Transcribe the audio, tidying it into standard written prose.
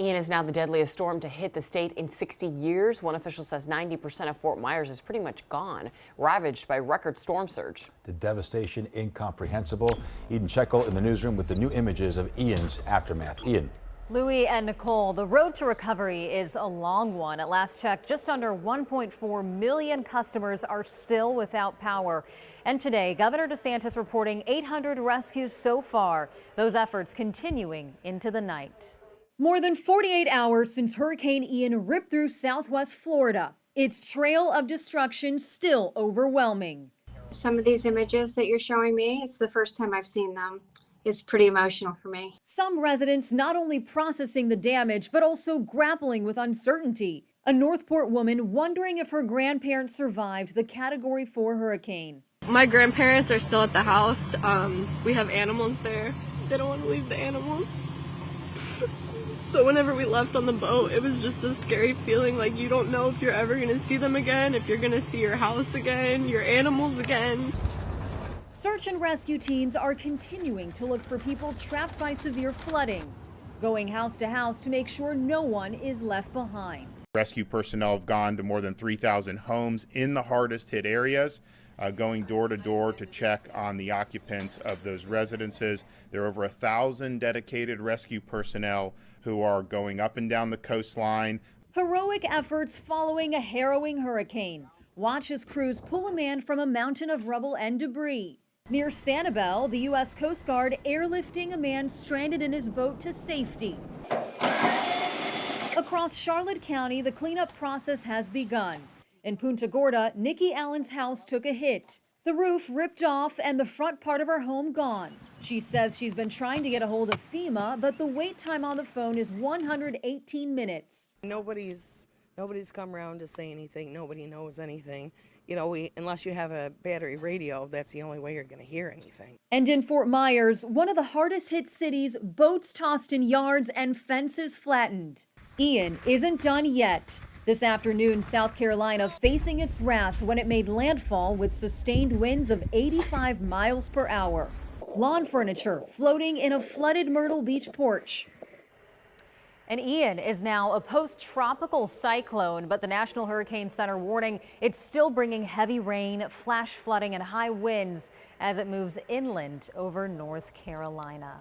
Ian is now the deadliest storm to hit the state in 60 years. One official says 90% of Fort Myers is pretty much gone, ravaged by record storm surge. The devastation incomprehensible. Eden Shekel in the newsroom with the new images of Ian's aftermath. Ian. Louis and Nicole, the road to recovery is a long one. At last check, just under 1.4 million customers are still without power. And today, Governor DeSantis reporting 800 rescues so far, those efforts continuing into the night. More than 48 hours since Hurricane Ian ripped through southwest Florida. Its trail of destruction still overwhelming. Some of these images that you're showing me, it's the first time I've seen them. It's pretty emotional for me. Some residents not only processing the damage, but also grappling with uncertainty. A Northport woman wondering if her grandparents survived the Category 4 hurricane. My grandparents are still at the house. We have animals there. They don't want to leave the animals. So whenever we left on the boat, it was just a scary feeling, like you don't know if you're ever going to see them again, if you're going to see your house again, your animals again. Search and rescue teams are continuing to look for people trapped by severe flooding, going house to house to make sure no one is left behind. Rescue personnel have gone to more than 3,000 homes in the hardest hit areas, going door to door to check on the occupants of those residences. There are over 1,000 dedicated rescue personnel who are going up and down the coastline. Heroic efforts following a harrowing hurricane. Watch as crews pull a man from a mountain of rubble and debris. Near Sanibel, the U.S. Coast Guard airlifting a man stranded in his boat to safety. Across Charlotte County, the cleanup process has begun. In Punta Gorda, Nikki Allen's house took a hit. The roof ripped off and the front part of her home gone. She says she's been trying to get a hold of FEMA, but the wait time on the phone is 118 minutes. Nobody's come around to say anything. Nobody knows anything. You know, unless you have a battery radio, that's the only way you're going to hear anything. And in Fort Myers, one of the hardest hit cities, boats tossed in yards and fences flattened. Ian isn't done yet. This afternoon, South Carolina facing its wrath when it made landfall with sustained winds of 85 miles per hour. Lawn furniture floating in a flooded Myrtle Beach porch. And Ian is now a post-tropical cyclone, but the National Hurricane Center warning it's still bringing heavy rain, flash flooding, and high winds as it moves inland over North Carolina.